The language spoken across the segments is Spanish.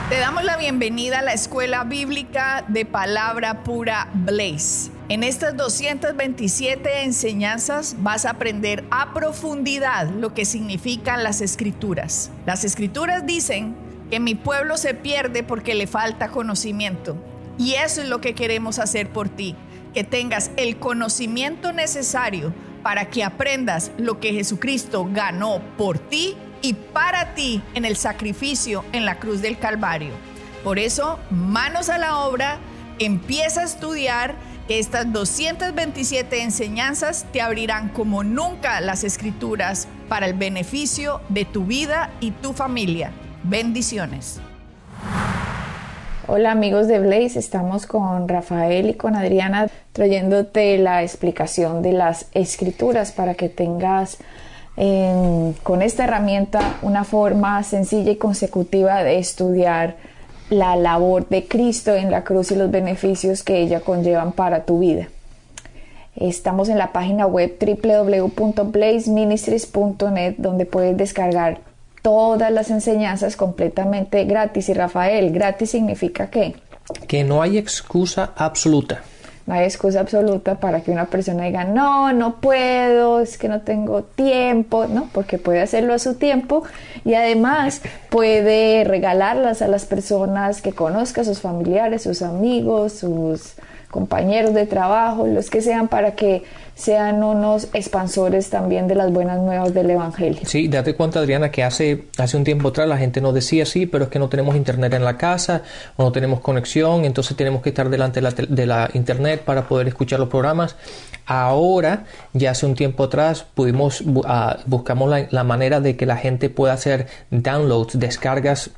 Te damos la bienvenida a la Escuela Bíblica de Palabra Pura Blaze. En estas 227 enseñanzas vas a aprender a profundidad lo que significan las Escrituras. Las Escrituras dicen que mi pueblo se pierde porque le falta conocimiento. Y eso es lo que queremos hacer por ti, que tengas el conocimiento necesario para que aprendas lo que Jesucristo ganó por ti y para ti en el sacrificio en la cruz del Calvario. Por eso, manos a la obra, empieza a estudiar, que estas 227 enseñanzas te abrirán como nunca las Escrituras para el beneficio de tu vida y tu familia. Bendiciones. Hola amigos de Blaze, estamos con Rafael y con Adriana trayéndote la explicación de las Escrituras para que tengas con esta herramienta una forma sencilla y consecutiva de estudiar la labor de Cristo en la cruz y los beneficios que ella conllevan para tu vida. Estamos en la página web www.blazeministries.net, donde puedes descargar todas las enseñanzas completamente gratis. Y Rafael, ¿gratis significa qué? Que no hay excusa absoluta. No hay excusa absoluta para que una persona diga, no puedo, es que no tengo tiempo, ¿no? Porque puede hacerlo a su tiempo y además puede regalarlas a las personas que conozca, sus familiares, sus amigos, sus compañeros de trabajo, los que sean, para que sean unos expansores también de las buenas nuevas del Evangelio. Sí, date cuenta, Adriana, que hace un tiempo atrás la gente nos decía, sí, pero es que no tenemos internet en la casa o no tenemos conexión, entonces tenemos que estar delante de la internet para poder escuchar los programas. Ahora, ya hace un tiempo atrás, buscamos la manera de que la gente pueda hacer downloads, descargas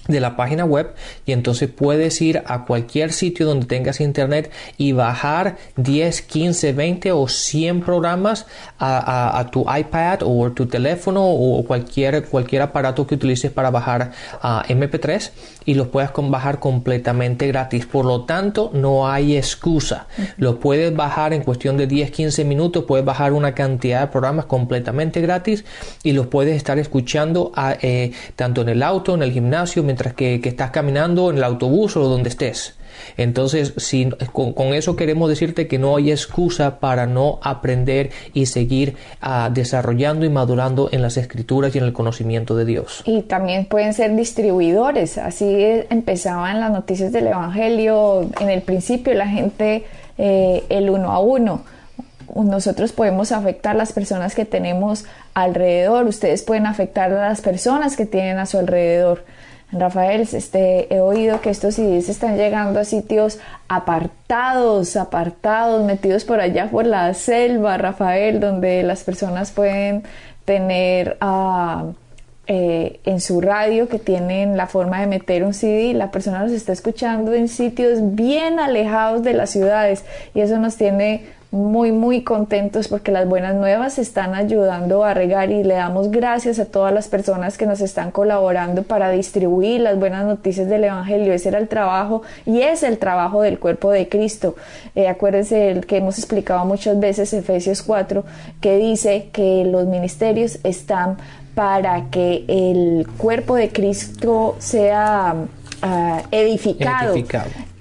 de la página web, y entonces puedes ir a cualquier sitio donde tengas internet y bajar 10, 15, 20 o 100 programas a tu iPad o tu teléfono o cualquier aparato que utilices para bajar MP3, y los puedes bajar completamente gratis. Por lo tanto, no hay excusa. Lo puedes bajar en cuestión de 10, 15 minutos, puedes bajar una cantidad de programas completamente gratis y los puedes estar escuchando tanto en el auto, en el gimnasio, mientras que estás caminando, en el autobús o donde estés. Entonces, con eso queremos decirte que no hay excusa para no aprender y seguir desarrollando y madurando en las Escrituras y en el conocimiento de Dios. Y también pueden ser distribuidores. Así empezaban las noticias del Evangelio. En el principio la gente, el uno a uno. Nosotros podemos afectar a las personas que tenemos alrededor. Ustedes pueden afectar a las personas que tienen a su alrededor. Rafael, he oído que estos CDs están llegando a sitios apartados, metidos por allá por la selva, Rafael, donde las personas pueden tener en su radio, que tienen la forma de meter un CD, la persona los está escuchando en sitios bien alejados de las ciudades, y eso nos tiene muy contentos, porque las buenas nuevas están ayudando a regar, y le damos gracias a todas las personas que nos están colaborando para distribuir las buenas noticias del Evangelio. Ese era el trabajo y es el trabajo del cuerpo de Cristo. Acuérdense el que hemos explicado muchas veces, Efesios 4, que dice que los ministerios están para que el cuerpo de Cristo sea edificado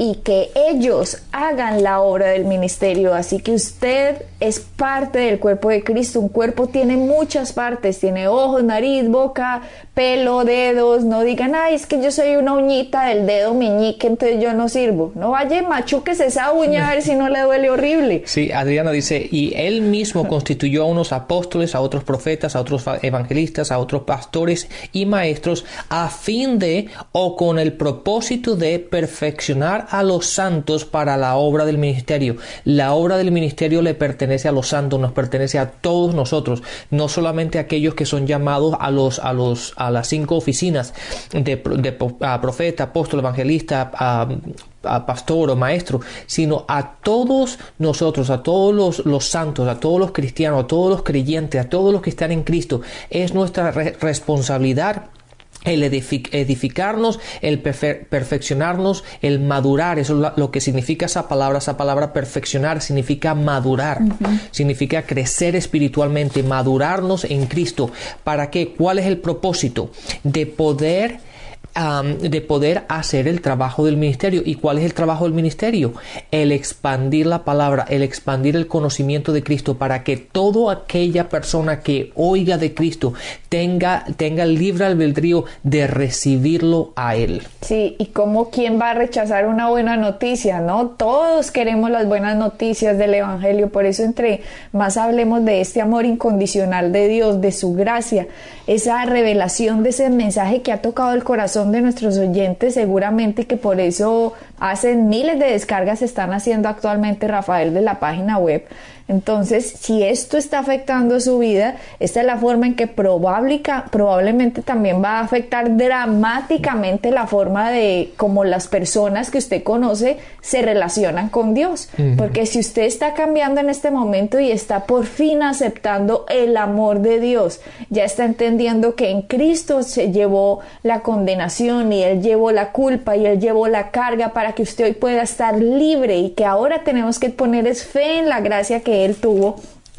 y que ellos hagan la obra del ministerio. Así que usted es parte del cuerpo de Cristo. Un cuerpo tiene muchas partes, tiene ojos, nariz, boca, pelo, dedos. No digan, ay, es que yo soy una uñita del dedo meñique, entonces yo no sirvo. No vaya, machuques esa uña a ver si no le duele horrible. Sí, Adriana dice, y él mismo constituyó a unos apóstoles, a otros profetas, a otros evangelistas, a otros pastores y maestros, a fin de, o con el propósito de perfeccionar a los santos para la obra del ministerio. La obra del ministerio le pertenece a los santos, nos pertenece a todos nosotros, no solamente a aquellos que son llamados a las 5 oficinas de profeta, apóstol, evangelista, a pastor o maestro, sino a todos nosotros, a todos los santos, a todos los cristianos, a todos los creyentes, a todos los que están en Cristo. Es nuestra responsabilidad el edificarnos, el perfeccionarnos, el madurar. Eso es lo que significa esa palabra perfeccionar, significa madurar, significa crecer espiritualmente, madurarnos en Cristo. ¿Para qué? ¿Cuál es el propósito? De poder de poder hacer el trabajo del ministerio. ¿Y cuál es el trabajo del ministerio? El expandir la palabra, el expandir el conocimiento de Cristo, para que toda aquella persona que oiga de Cristo tenga el libre albedrío de recibirlo a Él. Sí, y como quién va a rechazar una buena noticia, ¿no? Todos queremos las buenas noticias del Evangelio, por eso entre más hablemos de este amor incondicional de Dios, de su gracia, esa revelación de ese mensaje que ha tocado el corazón de nuestros oyentes seguramente, que por eso hacen miles de descargas, están haciendo actualmente, Rafael, de la página web. Entonces, si esto está afectando su vida, esta es la forma en que probablemente también va a afectar dramáticamente la forma de cómo las personas que usted conoce se relacionan con Dios. Porque si usted está cambiando en este momento y está por fin aceptando el amor de Dios, ya está entendiendo que en Cristo se llevó la condenación y Él llevó la culpa y Él llevó la carga para que usted hoy pueda estar libre, y que ahora tenemos que poner es fe en la gracia que Él tuvo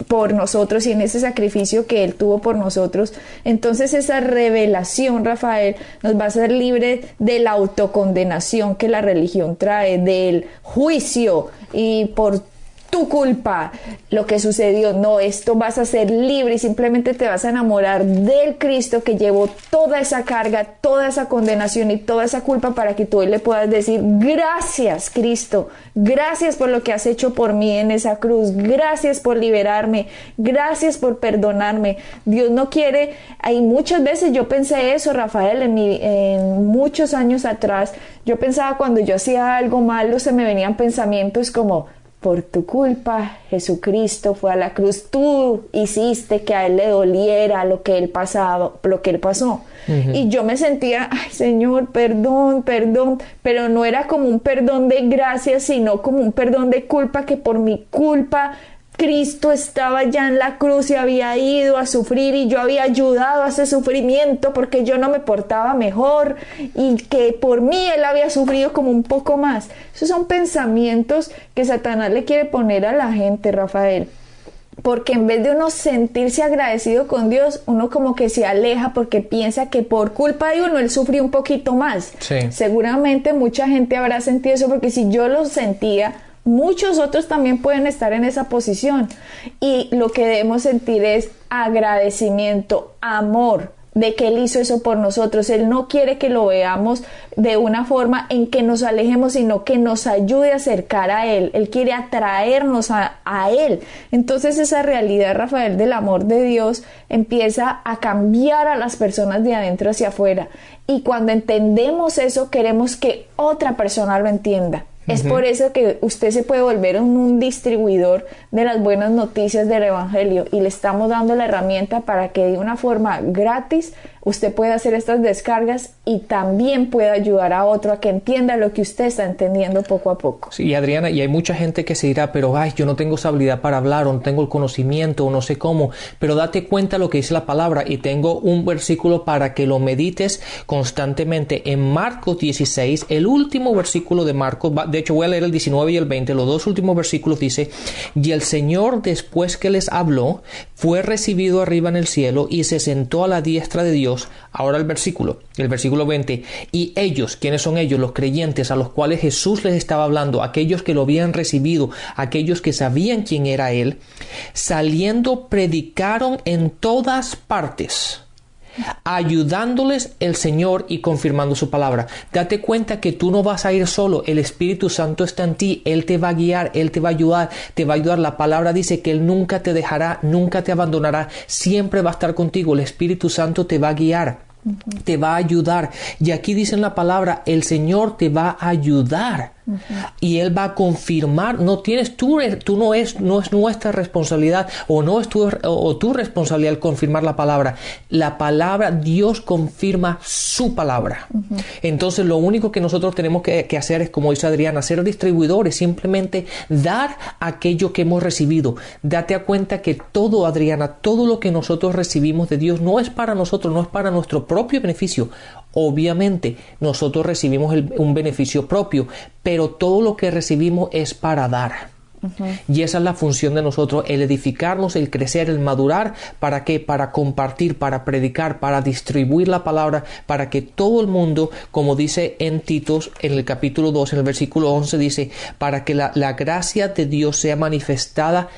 por nosotros y en ese sacrificio que Él tuvo por nosotros. Entonces esa revelación, Rafael, nos va a hacer libre de la autocondenación que la religión trae, del juicio y por tu culpa lo que sucedió. No, esto vas a ser libre y simplemente te vas a enamorar del Cristo que llevó toda esa carga, toda esa condenación y toda esa culpa, para que tú hoy le puedas decir: gracias, Cristo, gracias por lo que has hecho por mí en esa cruz, gracias por liberarme, gracias por perdonarme. Dios no quiere, hay muchas veces yo pensé eso, Rafael, en muchos años atrás, yo pensaba cuando yo hacía algo malo, se me venían pensamientos como: por tu culpa, Jesucristo fue a la cruz. Tú hiciste que a Él le doliera lo que Él pasó. Y yo me sentía: ay, Señor, perdón, pero no era como un perdón de gracia, sino como un perdón de culpa, que por mi culpa Cristo estaba ya en la cruz y había ido a sufrir, y yo había ayudado a ese sufrimiento porque yo no me portaba mejor, y que por mí Él había sufrido como un poco más. Esos son pensamientos que Satanás le quiere poner a la gente, Rafael, porque en vez de uno sentirse agradecido con Dios, uno como que se aleja porque piensa que por culpa de uno Él sufrió un poquito más. Sí. Seguramente mucha gente habrá sentido eso, porque si yo lo sentía, muchos otros también pueden estar en esa posición, y lo que debemos sentir es agradecimiento, amor de que Él hizo eso por nosotros. Él no quiere que lo veamos de una forma en que nos alejemos, sino que nos ayude a acercar a Él. Él quiere atraernos a Él. Entonces esa realidad, Rafael, del amor de Dios empieza a cambiar a las personas de adentro hacia afuera, y cuando entendemos eso, queremos que otra persona lo entienda. Es por eso que usted se puede volver un distribuidor de las buenas noticias del Evangelio, y le estamos dando la herramienta para que de una forma gratis usted pueda hacer estas descargas y también pueda ayudar a otro a que entienda lo que usted está entendiendo poco a poco. Sí, Adriana, y hay mucha gente que se dirá: pero yo no tengo esa habilidad para hablar, o no tengo el conocimiento, o no sé cómo. Pero date cuenta lo que dice la palabra, y tengo un versículo para que lo medites constantemente. En Marcos 16, el último versículo de Marcos, de hecho voy a leer el 19 y el 20, los dos últimos versículos, dice: y el Señor, después que les habló, fue recibido arriba en el cielo y se sentó a la diestra de Dios. Ahora el versículo 20: y ellos, ¿quiénes son ellos? Los creyentes a los cuales Jesús les estaba hablando, aquellos que lo habían recibido, aquellos que sabían quién era Él, saliendo predicaron en todas partes, ayudándoles el Señor y confirmando su palabra. Date cuenta que tú no vas a ir solo, el Espíritu Santo está en ti, Él te va a guiar, Él te va a ayudar, La palabra dice que Él nunca te dejará, nunca te abandonará, siempre va a estar contigo. El Espíritu Santo te va a guiar, te va a ayudar, y aquí dice en la palabra: el Señor te va a ayudar. Y Él va a confirmar. No es nuestra responsabilidad, o no es tu responsabilidad el confirmar la palabra. La palabra, Dios confirma su palabra. Entonces lo único que nosotros tenemos que hacer es, como dice Adriana, ser distribuidores, simplemente dar aquello que hemos recibido. Date cuenta que todo, Adriana, todo lo que nosotros recibimos de Dios no es para nosotros, no es para nuestro propio beneficio. Obviamente nosotros recibimos un beneficio propio, pero todo lo que recibimos es para dar. Y esa es la función de nosotros, el edificarnos, el crecer, el madurar. ¿Para qué? Para compartir, para predicar, para distribuir la palabra, para que todo el mundo, como dice en Titos, en el capítulo 2, en el versículo 11, dice, para que la gracia de Dios sea manifestada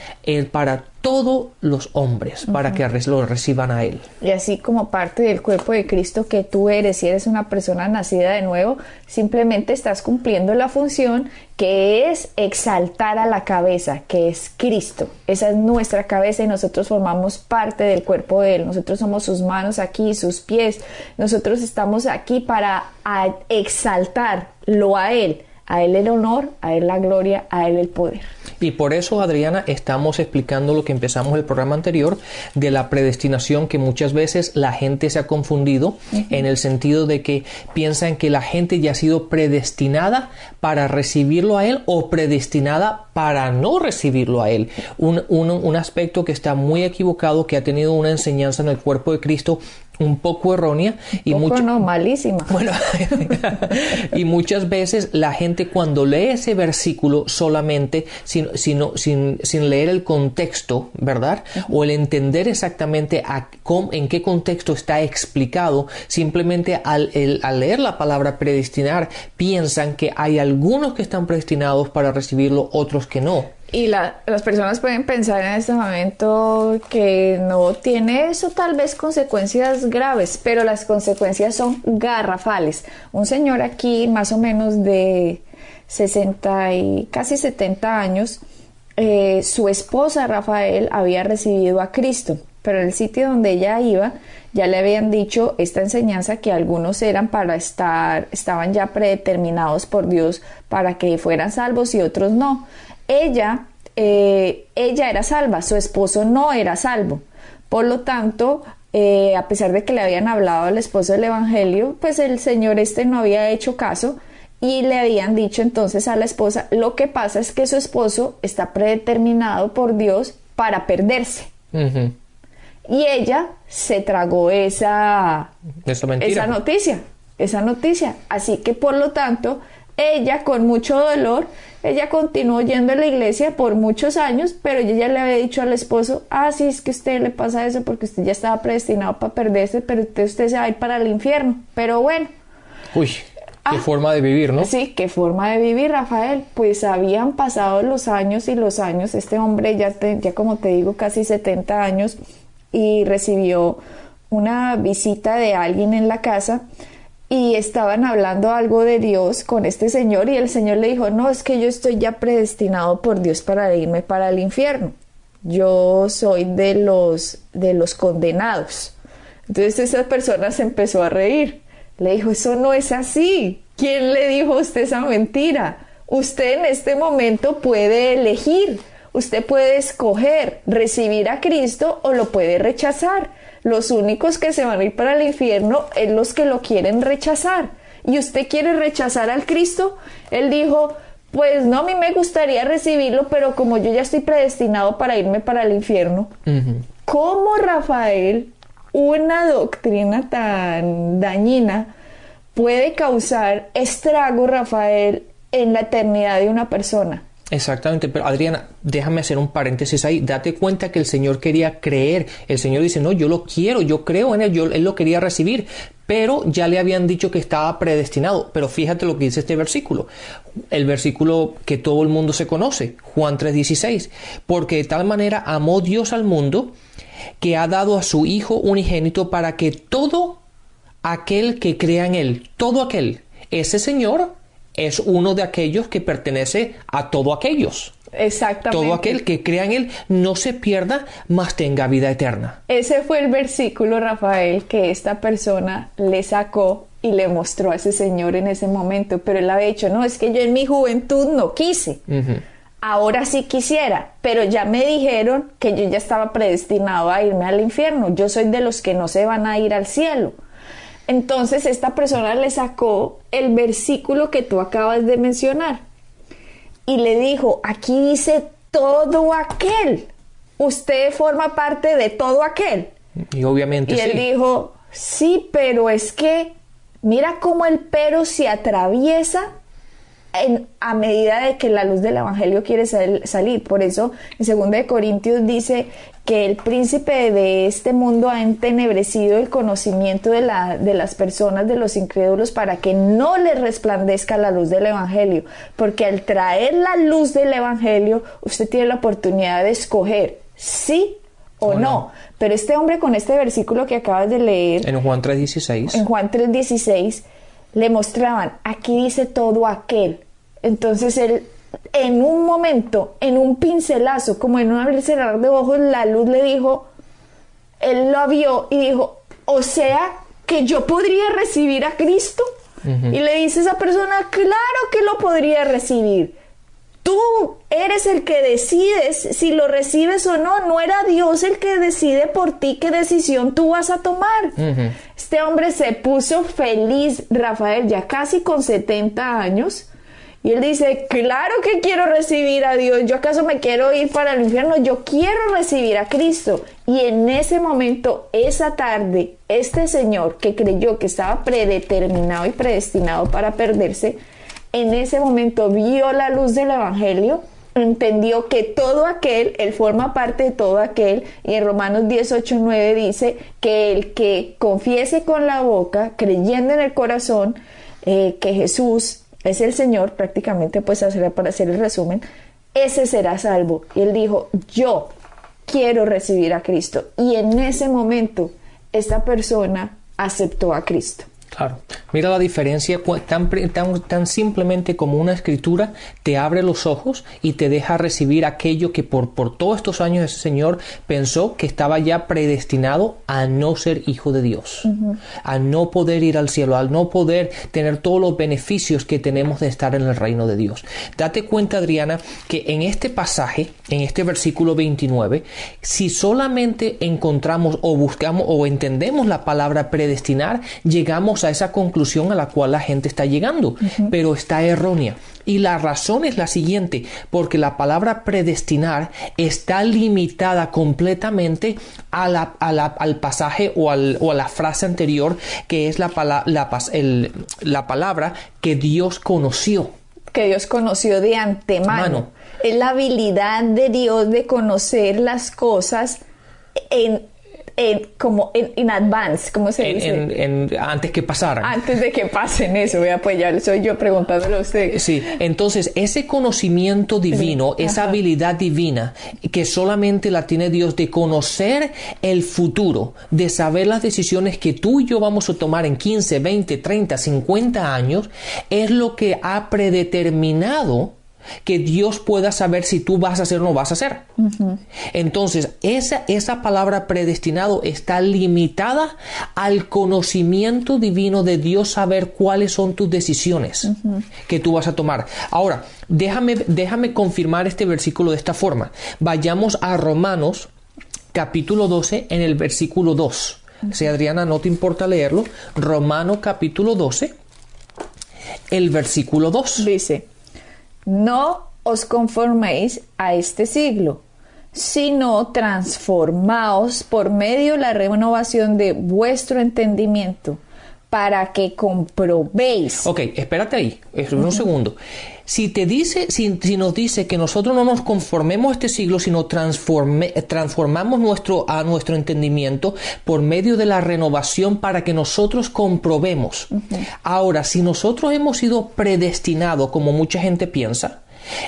para todos los hombres, para que lo reciban a Él. Y así como parte del cuerpo de Cristo que tú eres, si eres una persona nacida de nuevo, simplemente estás cumpliendo la función que es exaltar a la cabeza, que es Cristo. Esa es nuestra cabeza y nosotros formamos parte del cuerpo de Él. Nosotros somos sus manos aquí, sus pies. Nosotros estamos aquí para exaltarlo a Él el honor, a Él la gloria, a Él el poder. Y por eso, Adriana, estamos explicando lo que empezamos el programa anterior de la predestinación, que muchas veces la gente se ha confundido en el sentido de que piensan que la gente ya ha sido predestinada para recibirlo a Él o predestinada para no recibirlo a Él. Un aspecto que está muy equivocado, que ha tenido una enseñanza en el cuerpo de Cristo un poco errónea y malísima. Bueno, y muchas veces la gente cuando lee ese versículo solamente sin leer el contexto, ¿verdad? O el entender exactamente en qué contexto está explicado, simplemente al leer la palabra predestinar piensan que hay algunos que están predestinados para recibirlo, otros que no. Y las personas pueden pensar en este momento que no tiene eso tal vez consecuencias graves, pero las consecuencias son garrafales. Un señor aquí más o menos de 60 y casi 70 años, su esposa Rafael había recibido a Cristo, pero en el sitio donde ella iba ya le habían dicho esta enseñanza que algunos eran estaban ya predeterminados por Dios para que fueran salvos y otros no. Ella era salva, su esposo no era salvo. Por lo tanto, a pesar de que le habían hablado al esposo del evangelio, pues el señor no había hecho caso y le habían dicho entonces a la esposa, lo que pasa es que su esposo está predeterminado por Dios para perderse. Y ella se tragó esa noticia. Así que por lo tanto, ella con mucho dolor, ella continuó yendo a la iglesia por muchos años, pero ella ya le había dicho al esposo, sí, es que a usted le pasa eso porque usted ya estaba predestinado para perderse, pero usted se va a ir para el infierno. Pero bueno. Uy, qué forma de vivir, ¿no? Sí, qué forma de vivir, Rafael. Pues habían pasado los años y los años. Este hombre ya como te digo, casi 70 años y recibió una visita de alguien en la casa. Y estaban hablando algo de Dios con este señor y el señor le dijo, no, es que yo estoy ya predestinado por Dios para irme para el infierno. Yo soy de los condenados. Entonces esa persona se empezó a reír. Le dijo, eso no es así. ¿Quién le dijo a usted esa mentira? Usted en este momento puede elegir. Usted puede escoger recibir a Cristo o lo puede rechazar. Los únicos que se van a ir para el infierno es los que lo quieren rechazar. ¿Y usted quiere rechazar al Cristo? Él dijo, pues no, a mí me gustaría recibirlo, pero como yo ya estoy predestinado para irme para el infierno. ¿Cómo, Rafael, una doctrina tan dañina puede causar estrago, Rafael, en la eternidad de una persona? Exactamente, pero Adriana, déjame hacer un paréntesis ahí. Date cuenta que el Señor quería creer. El Señor dice, no, yo lo quiero, yo creo en Él, Él lo quería recibir, pero ya le habían dicho que estaba predestinado. Pero fíjate lo que dice este versículo, el versículo que todo el mundo se conoce, Juan 3:16, porque de tal manera amó Dios al mundo que ha dado a su Hijo unigénito para que todo aquel que crea en Él, todo aquel, ese Señor es uno de aquellos que pertenece a todos aquellos. Exactamente. Todo aquel que crea en Él no se pierda, mas tenga vida eterna. Ese fue el versículo, Rafael, que esta persona le sacó y le mostró a ese señor en ese momento. Pero él había dicho, no, es que yo en mi juventud no quise. Ahora sí quisiera, pero ya me dijeron que yo ya estaba predestinado a irme al infierno. Yo soy de los que no se van a ir al cielo. Entonces esta persona le sacó el versículo que tú acabas de mencionar y le dijo, aquí dice todo aquel, usted forma parte de todo aquel. Y obviamente sí. Y él dijo, sí, pero es que mira cómo el pero se atraviesa a medida de que la luz del evangelio quiere salir. Por eso en 2 Corintios dice que el príncipe de este mundo ha entenebrecido el conocimiento de las personas, de los incrédulos, para que no les resplandezca la luz del evangelio, porque al traer la luz del evangelio usted tiene la oportunidad de escoger sí o no. Pero este hombre, con este versículo que acabas de leer en Juan 3:16, en Juan 3:16, le mostraban, aquí dice todo aquel. Entonces él, en un momento, en un pincelazo, como en un abrir y cerrar de ojos, la luz le dijo, él lo vio y dijo, o sea que yo podría recibir a Cristo. Y le dice a esa persona, claro que lo podría recibir. Tú eres el que decides si lo recibes o no. No era Dios el que decide por ti qué decisión tú vas a tomar. Este hombre se puso feliz, Rafael, ya casi con 70 años. Y él dice, claro que quiero recibir a Dios. ¿Yo acaso me quiero ir para el infierno? Yo quiero recibir a Cristo. Y en ese momento, esa tarde, este señor que creyó que estaba predeterminado y predestinado para perderse, en ese momento vio la luz del evangelio, entendió que todo aquel, él forma parte de todo aquel, y en Romanos 10:8-9 dice que el que confiese con la boca, creyendo en el corazón, que Jesús es el Señor, prácticamente, pues para hacer el resumen, ese será salvo. Y él dijo, yo quiero recibir a Cristo. Y en ese momento, esta persona aceptó a Cristo. Claro. Mira la diferencia, tan simplemente como una escritura te abre los ojos y te deja recibir aquello que por todos estos años ese señor pensó que estaba ya predestinado a no ser hijo de Dios, a no poder ir al cielo, a no poder tener todos los beneficios que tenemos de estar en el reino de Dios. Date cuenta, Adriana, que en este pasaje, en este versículo 29, si solamente encontramos o buscamos o entendemos la palabra predestinar, llegamos a esa conclusión a la cual la gente está llegando, pero está errónea. Y la razón es la siguiente, porque la palabra predestinar está limitada completamente al pasaje o a la frase anterior, que es la palabra que Dios conoció. Que Dios conoció de antemano. Es la habilidad de Dios de conocer las cosas como en advance, ¿cómo se dice? Antes que pasaran. Antes de que pasen eso, vea, pues ya soy yo preguntándole a usted. Sí, entonces ese conocimiento divino, esa habilidad divina que solamente la tiene Dios de conocer el futuro, de saber las decisiones que tú y yo vamos a tomar en 15, 20, 30, 50 años, es lo que ha predeterminado que Dios pueda saber si tú vas a hacer o no vas a hacer. Entonces, esa palabra predestinado está limitada al conocimiento divino de Dios, saber cuáles son tus decisiones que tú vas a tomar. Ahora, déjame confirmar este versículo de esta forma. Vayamos a Romanos capítulo 12 en el versículo 2. Si Adriana no te importa leerlo, Romanos capítulo 12, el versículo 2. Dice: no os conforméis a este siglo, sino transformaos por medio de la renovación de vuestro entendimiento, para que comprobéis. Ok, espérate ahí, un segundo. Si nos dice que nosotros no nos conformemos a este siglo, sino transformamos nuestro entendimiento por medio de la renovación para que nosotros comprobemos. Ahora, si nosotros hemos sido predestinados, como mucha gente piensa,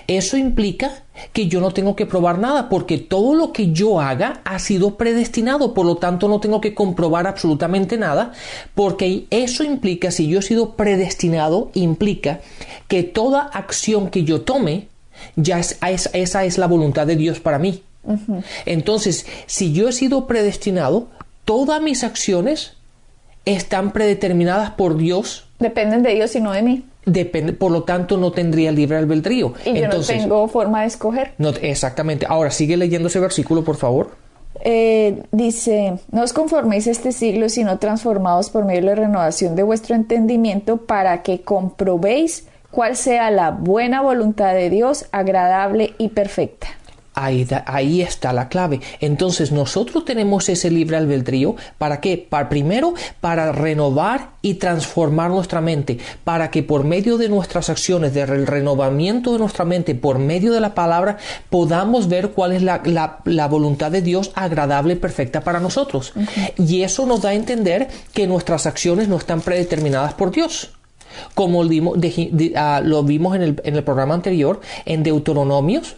eso implica que yo no tengo que probar nada, porque todo lo que yo haga ha sido predestinado, por lo tanto no tengo que comprobar absolutamente nada, porque eso implica, si yo he sido predestinado, implica que toda acción que yo tome, esa es la voluntad de Dios para mí. Entonces, si yo he sido predestinado, todas mis acciones están predeterminadas por Dios. Dependen de Dios y no de mí. Por lo tanto, no tendría libre albedrío. Y yo no tengo forma de escoger. No, exactamente. Ahora, sigue leyendo ese versículo, por favor. Dice: no os conforméis a este siglo, sino transformaos por medio de la renovación de vuestro entendimiento, para que comprobéis cuál sea la buena voluntad de Dios, agradable y perfecta. Ahí está la clave. Entonces nosotros tenemos ese libre albedrío. ¿Para qué? Primero, para renovar y transformar nuestra mente, para que por medio de nuestras acciones, del renovamiento de nuestra mente, por medio de la palabra, podamos ver cuál es la voluntad de Dios agradable y perfecta para nosotros. Y eso nos da a entender que nuestras acciones no están predeterminadas por Dios. Como lo vimos en el programa anterior, en Deuteronomios,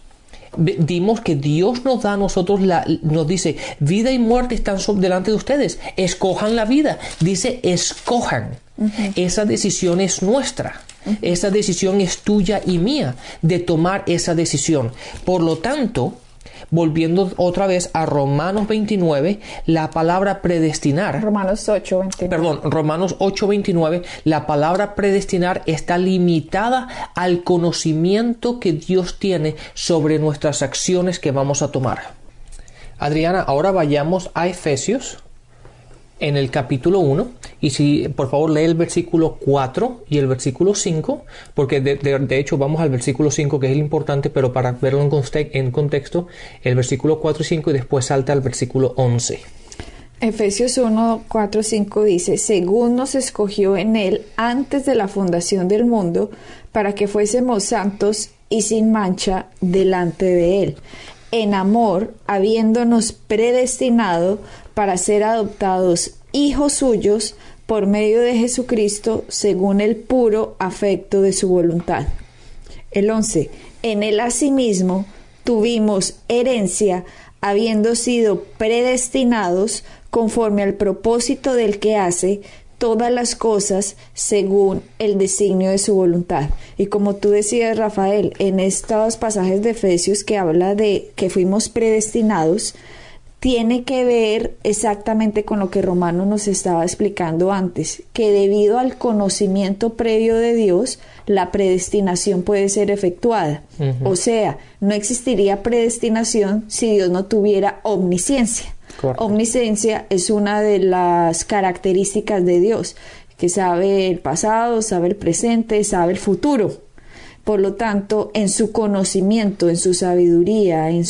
dimos que Dios nos da a nosotros, nos dice, vida y muerte están delante de ustedes, escojan la vida, dice escojan. Esa decisión es nuestra, esa decisión es tuya y mía, de tomar esa decisión. Por lo tanto, volviendo otra vez a Romanos 29, la palabra predestinar. Romanos 8:29, la palabra predestinar está limitada al conocimiento que Dios tiene sobre nuestras acciones que vamos a tomar. Adriana, ahora vayamos a Efesios en el capítulo 1, y si por favor lee el versículo 4 y el versículo 5, porque de hecho vamos al versículo 5, que es el importante, pero para verlo en contexto, el versículo 4 y 5, y después salta al versículo 11. Efesios 1, 4, 5 dice, según nos escogió en él antes de la fundación del mundo, para que fuésemos santos y sin mancha delante de él, en amor, habiéndonos predestinado para ser adoptados hijos suyos por medio de Jesucristo, según el puro afecto de su voluntad. El 11. En él asimismo tuvimos herencia, habiendo sido predestinados conforme al propósito del que hace todas las cosas según el designio de su voluntad. Y como tú decías, Rafael, en estos pasajes de Efesios que habla de que fuimos predestinados, tiene que ver exactamente con lo que Romano nos estaba explicando antes, que debido al conocimiento previo de Dios, la predestinación puede ser efectuada. O sea, no existiría predestinación si Dios no tuviera omnisciencia. Correcto. Omnisciencia es una de las características de Dios, que sabe el pasado, sabe el presente, sabe el futuro. Por lo tanto, en su conocimiento, en su sabiduría, en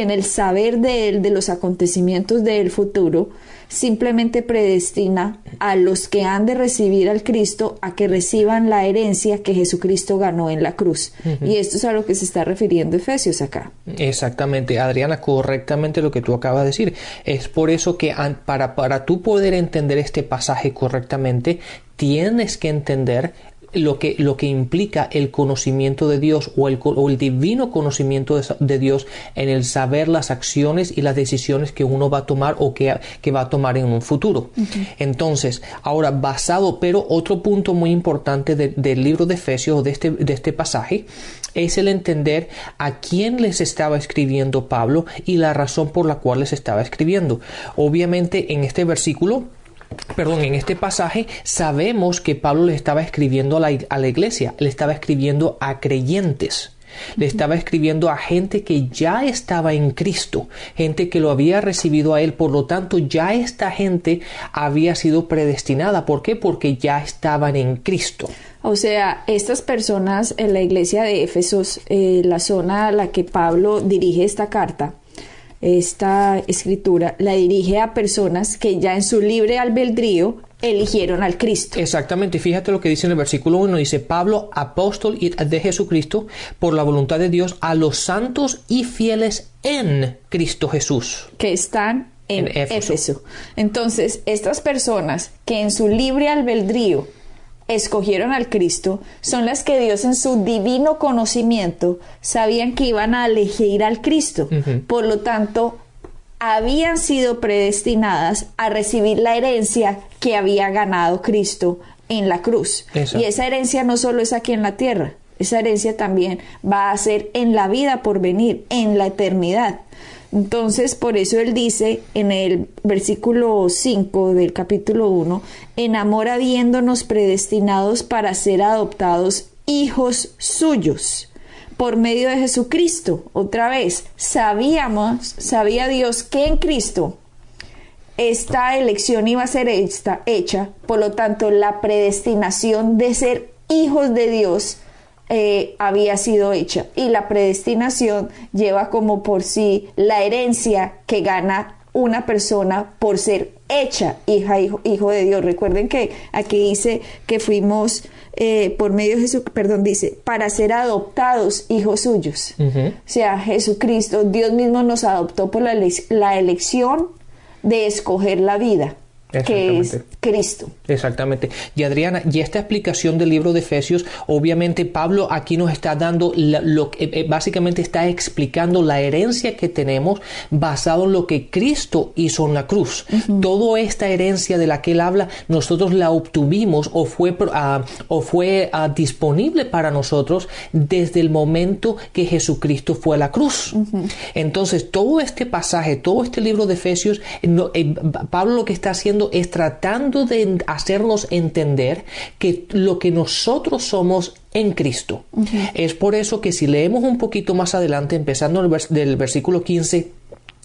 el saber de él, de los acontecimientos del futuro, simplemente predestina a los que han de recibir al Cristo a que reciban la herencia que Jesucristo ganó en la cruz. Y esto es a lo que se está refiriendo Efesios acá. Exactamente, Adriana, correctamente lo que tú acabas de decir. Es por eso que para tú poder entender este pasaje correctamente, tienes que entender lo que implica el conocimiento de Dios o el divino conocimiento de Dios en el saber las acciones y las decisiones que uno va a tomar o que va a tomar en un futuro. Entonces, ahora pero otro punto muy importante del libro de Efesios, de este pasaje, es el entender a quién les estaba escribiendo Pablo y la razón por la cual les estaba escribiendo. Obviamente, en este pasaje sabemos que Pablo le estaba escribiendo a la iglesia, le estaba escribiendo a creyentes, le estaba escribiendo a gente que ya estaba en Cristo, gente que lo había recibido a él. Por lo tanto, ya esta gente había sido predestinada. ¿Por qué? Porque ya estaban en Cristo. O sea, estas personas en la iglesia de Éfesos, la zona a la que Pablo dirige esta carta, esta escritura, la dirige a personas que ya en su libre albedrío eligieron al Cristo. Exactamente, fíjate lo que dice en el versículo 1, dice Pablo, apóstol de Jesucristo, por la voluntad de Dios, a los santos y fieles en Cristo Jesús. Que están en Éfeso. Entonces, estas personas que en su libre albedrío escogieron al Cristo son las que Dios en su divino conocimiento sabían que iban a elegir al Cristo. Por lo tanto, habían sido predestinadas a recibir la herencia que había ganado Cristo en la cruz. Exacto. Y esa herencia no solo es aquí en la tierra, esa herencia también va a ser en la vida por venir, en la eternidad. Entonces, por eso él dice en el versículo 5 del capítulo 1, en amor habiéndonos predestinados para ser adoptados hijos suyos por medio de Jesucristo. Otra vez, sabía Dios que en Cristo esta elección iba a ser hecha, por lo tanto, la predestinación de ser hijos de Dios había sido hecha, y la predestinación lleva como por sí la herencia que gana una persona por ser hecha hijo de Dios. Recuerden que aquí dice que fuimos por medio de Jesús, dice, para ser adoptados hijos suyos. O sea, Jesucristo, Dios mismo nos adoptó por la elección de escoger la vida, que es Cristo. Exactamente. Y Adriana, y esta explicación del libro de Efesios, obviamente Pablo aquí nos está dando, básicamente está explicando la herencia que tenemos basado en lo que Cristo hizo en la cruz. Toda esta herencia de la que él habla, nosotros la obtuvimos o fue disponible para nosotros desde el momento que Jesucristo fue a la cruz. Entonces, todo este pasaje, todo este libro de Efesios, Pablo lo que está haciendo es tratando de hacernos entender que lo que nosotros somos en Cristo. Es por eso que si leemos un poquito más adelante, empezando del versículo 15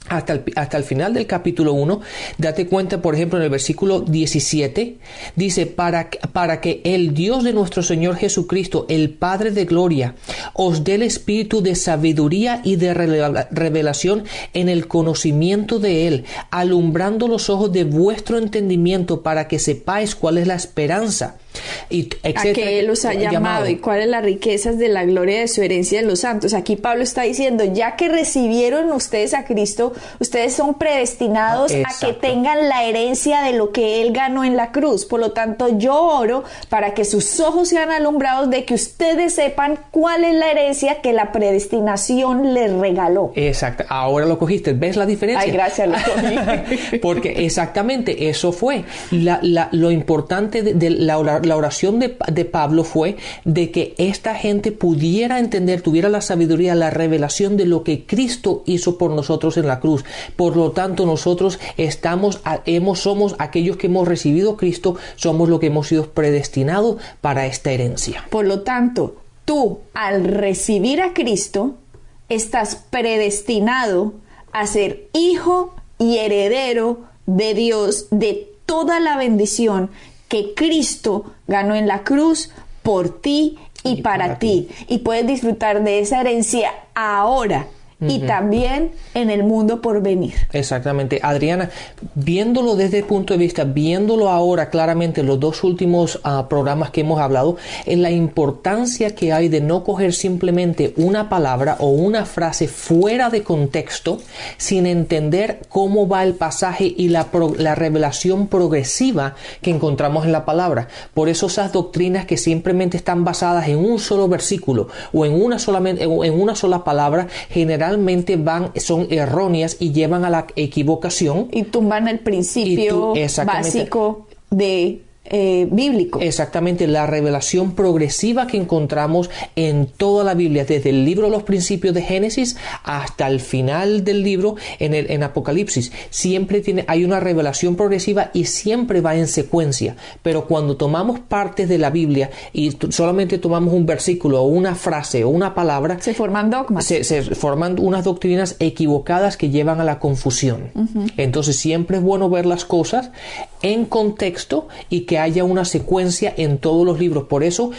hasta el final del capítulo 1, date cuenta, por ejemplo, en el versículo 17, dice, para que el Dios de nuestro Señor Jesucristo, el Padre de gloria, os dé el espíritu de sabiduría y de revelación en el conocimiento de Él, alumbrando los ojos de vuestro entendimiento, para que sepáis cuál es la esperanza, y a que Él los ha llamado y cuáles las riquezas de la gloria de su herencia en los santos. Aquí Pablo está diciendo, ya que recibieron ustedes a Cristo, ustedes son predestinados a que tengan la herencia de lo que Él ganó en la cruz. Por lo tanto, yo oro para que sus ojos sean alumbrados, de que ustedes sepan cuál es la herencia que la predestinación les regaló. Exacto. Ahora lo cogiste. ¿Ves la diferencia? Ay, gracias, lo cogí. Porque exactamente eso fue. Lo importante de la oración de Pablo fue de que esta gente pudiera entender, tuviera la sabiduría, la revelación de lo que Cristo hizo por nosotros en la cruz. Por lo tanto, nosotros somos aquellos que hemos recibido a Cristo, somos los que hemos sido predestinados para esta herencia. Por lo tanto, tú, al recibir a Cristo, estás predestinado a ser hijo y heredero de Dios, de toda la bendición que Cristo ganó en la cruz por ti y para ti. Y puedes disfrutar de esa herencia ahora y también en el mundo por venir. Exactamente. Adriana, viéndolo desde el punto de vista, viéndolo ahora claramente, los dos últimos programas que hemos hablado, en la importancia que hay de no coger simplemente una palabra o una frase fuera de contexto, sin entender cómo va el pasaje y la revelación progresiva que encontramos en la palabra. Por eso esas doctrinas que simplemente están basadas en un solo versículo o en una sola palabra, generalmente son erróneas y llevan a la equivocación. Y tumban el principio básico de bíblico. Exactamente, la revelación progresiva que encontramos en toda la Biblia, desde el libro de los principios de Génesis hasta el final del libro en Apocalipsis. Siempre hay una revelación progresiva y siempre va en secuencia. Pero cuando tomamos partes de la Biblia y solamente tomamos un versículo o una frase o una palabra, se forman dogmas. Se forman unas doctrinas equivocadas que llevan a la confusión. Entonces siempre es bueno ver las cosas en contexto y que haya una secuencia en todos los libros. Por eso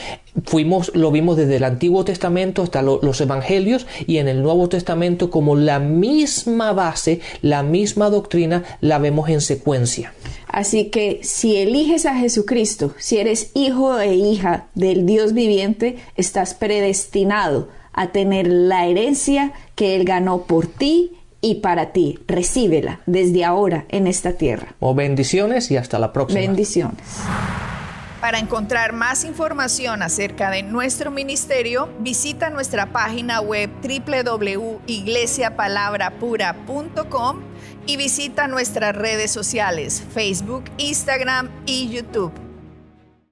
lo vimos desde el Antiguo Testamento hasta los Evangelios, y en el Nuevo Testamento como la misma base, la misma doctrina, la vemos en secuencia. Así que si eliges a Jesucristo, si eres hijo e hija del Dios viviente, estás predestinado a tener la herencia que Él ganó por ti y para ti. Recíbela desde ahora en esta tierra. Bendiciones y hasta la próxima. Bendiciones. Para encontrar más información acerca de nuestro ministerio, visita nuestra página web www.iglesiapalabrapura.com y visita nuestras redes sociales, Facebook, Instagram y YouTube.